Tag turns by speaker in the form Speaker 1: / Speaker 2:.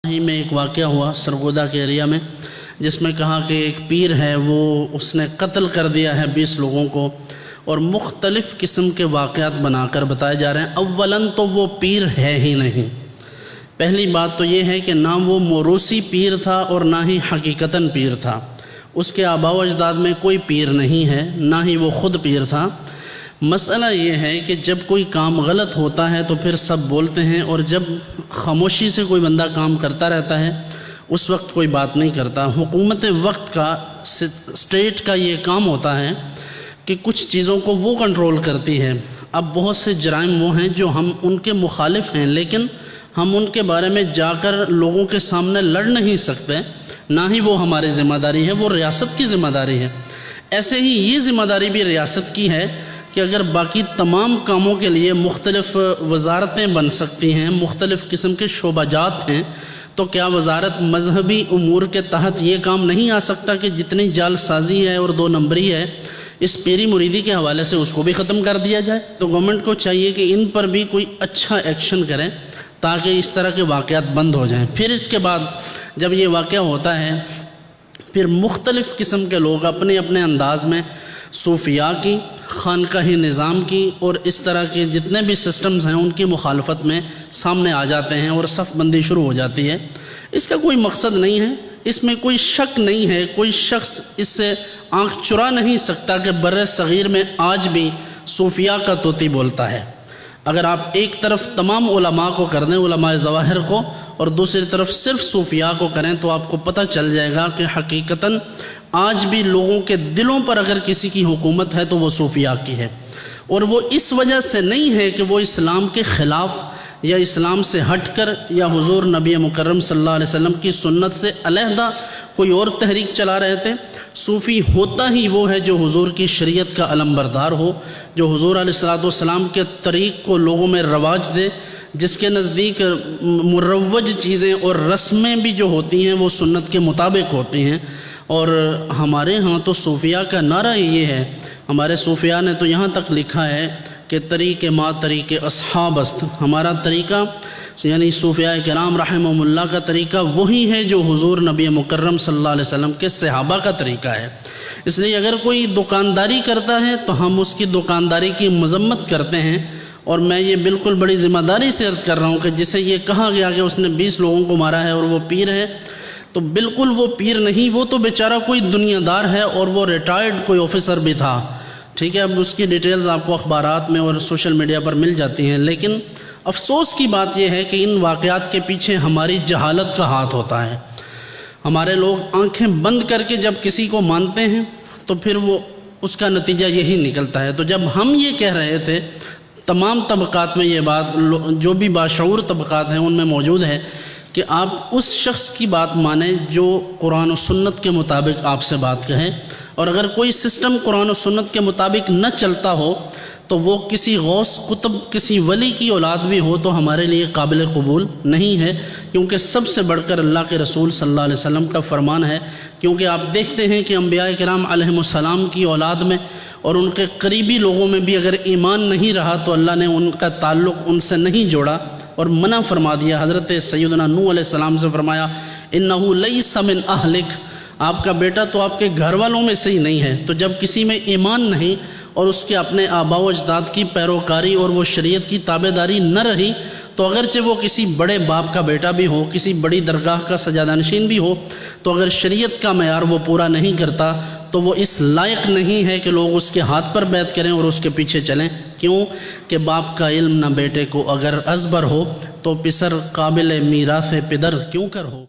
Speaker 1: ہی میں ایک واقعہ ہوا سرگودا کے ایریا میں، جس میں کہا کہ ایک پیر ہے وہ اس نے قتل کر دیا ہے 20 لوگوں کو، اور مختلف قسم کے واقعات بنا کر بتائے جا رہے ہیں۔ اولاً تو وہ پیر ہے ہی نہیں۔ پہلی بات تو یہ ہے کہ نہ وہ موروثی پیر تھا اور نہ ہی حقیقتاً پیر تھا۔ اس کے آباء و اجداد میں کوئی پیر نہیں ہے، نہ ہی وہ خود پیر تھا۔ مسئلہ یہ ہے کہ جب کوئی کام غلط ہوتا ہے تو پھر سب بولتے ہیں، اور جب خاموشی سے کوئی بندہ کام کرتا رہتا ہے اس وقت کوئی بات نہیں کرتا۔ حکومت وقت کا، اسٹیٹ کا یہ کام ہوتا ہے کہ کچھ چیزوں کو وہ کنٹرول کرتی ہے۔ اب بہت سے جرائم وہ ہیں جو ہم ان کے مخالف ہیں، لیکن ہم ان کے بارے میں جا کر لوگوں کے سامنے لڑ نہیں سکتے، نہ ہی وہ ہماری ذمہ داری ہے، وہ ریاست کی ذمہ داری ہے۔ ایسے ہی یہ ذمہ داری بھی ریاست کی ہے کہ اگر باقی تمام کاموں کے لیے مختلف وزارتیں بن سکتی ہیں، مختلف قسم کے شعبہ جات ہیں، تو کیا وزارت مذہبی امور کے تحت یہ کام نہیں آ سکتا کہ جتنی جعل سازی ہے اور 2 نمبری ہے اس پیری مریدی کے حوالے سے اس کو بھی ختم کر دیا جائے؟ تو گورنمنٹ کو چاہیے کہ ان پر بھی کوئی اچھا ایکشن کریں تاکہ اس طرح کے واقعات بند ہو جائیں۔ پھر اس کے بعد جب یہ واقعہ ہوتا ہے، پھر مختلف قسم کے لوگ اپنے اپنے انداز میں صوفیاء کی، خانقاہی نظام کی اور اس طرح کے جتنے بھی سسٹمز ہیں ان کی مخالفت میں سامنے آ جاتے ہیں اور صف بندی شروع ہو جاتی ہے۔ اس کا کوئی مقصد نہیں ہے، اس میں کوئی شک نہیں ہے، کوئی شخص اس سے آنکھ چرا نہیں سکتا کہ بر صغیر میں آج بھی صوفیاء کا طوطی بولتا ہے۔ اگر آپ ایک طرف تمام علماء کو کر دیں، علماء ظواہر کو، اور دوسری طرف صرف صوفیاء کو کریں تو آپ کو پتہ چل جائے گا کہ حقیقتاً آج بھی لوگوں کے دلوں پر اگر کسی کی حکومت ہے تو وہ صوفیاء کی ہے، اور وہ اس وجہ سے نہیں ہے کہ وہ اسلام کے خلاف یا اسلام سے ہٹ کر یا حضور نبی مکرم صلی اللہ علیہ وسلم کی سنت سے علیحدہ کوئی اور تحریک چلا رہے تھے۔ صوفی ہوتا ہی وہ ہے جو حضور کی شریعت کا علم بردار ہو، جو حضور علیہ السلام کے طریق کو لوگوں میں رواج دے، جس کے نزدیک مروج چیزیں اور رسمیں بھی جو ہوتی ہیں وہ سنت کے مطابق ہوتی ہیں۔ اور ہمارے ہاں تو صوفیاء کا نعرہ یہ ہے، ہمارے صوفیاء نے تو یہاں تک لکھا ہے کہ طریق ما طریق اصحاب است، ہمارا طریقہ یعنی صوفیاء کرام رحمہم اللہ کا طریقہ وہی ہے جو حضور نبی مکرم صلی اللہ علیہ وسلم کے صحابہ کا طریقہ ہے۔ اس لیے اگر کوئی دکانداری کرتا ہے تو ہم اس کی دکانداری کی مذمت کرتے ہیں، اور میں یہ بالکل بڑی ذمہ داری سے عرض کر رہا ہوں کہ جسے یہ کہا گیا کہ اس نے 20 لوگوں کو مارا ہے اور وہ پیر ہے، تو بالکل وہ پیر نہیں، وہ تو بیچارہ کوئی دنیا دار ہے اور وہ ریٹائرڈ کوئی آفیسر بھی تھا، ٹھیک ہے۔ اب اس کی ڈیٹیلز آپ کو اخبارات میں اور سوشل میڈیا پر مل جاتی ہیں، لیکن افسوس کی بات یہ ہے کہ ان واقعات کے پیچھے ہماری جہالت کا ہاتھ ہوتا ہے۔ ہمارے لوگ آنکھیں بند کر کے جب کسی کو مانتے ہیں تو پھر وہ اس کا نتیجہ یہی نکلتا ہے۔ تو جب ہم یہ کہہ رہے تھے، تمام طبقات میں یہ بات جو بھی باشعور طبقات ہیں ان میں موجود ہے کہ آپ اس شخص کی بات مانیں جو قرآن و سنت کے مطابق آپ سے بات کہے، اور اگر کوئی سسٹم قرآن و سنت کے مطابق نہ چلتا ہو تو وہ کسی غوث قطب، کسی ولی کی اولاد بھی ہو تو ہمارے لیے قابل قبول نہیں ہے، کیونکہ سب سے بڑھ کر اللہ کے رسول صلی اللہ علیہ وسلم کا فرمان ہے۔ کیونکہ آپ دیکھتے ہیں کہ انبیاء کرام علیہم السلام کی اولاد میں اور ان کے قریبی لوگوں میں بھی اگر ایمان نہیں رہا تو اللہ نے ان کا تعلق ان سے نہیں جوڑا اور منع فرما دیا۔ حضرت سیدنا نوح علیہ السلام سے فرمایا انہ لیس من اہلک، آپ کا بیٹا تو آپ کے گھر والوں میں سے ہی نہیں ہے۔ تو جب کسی میں ایمان نہیں اور اس کے اپنے آباء و اجداد کی پیروکاری اور وہ شریعت کی تابعداری نہ رہی، تو اگرچہ وہ کسی بڑے باپ کا بیٹا بھی ہو، کسی بڑی درگاہ کا سجادہ نشین بھی ہو، تو اگر شریعت کا معیار وہ پورا نہیں کرتا تو وہ اس لائق نہیں ہے کہ لوگ اس کے ہاتھ پر بیعت کریں اور اس کے پیچھے چلیں۔ کیوں کہ باپ کا علم نہ بیٹے کو اگر ازبر ہو تو پسر قابل میراث پدر کیوں کر ہو۔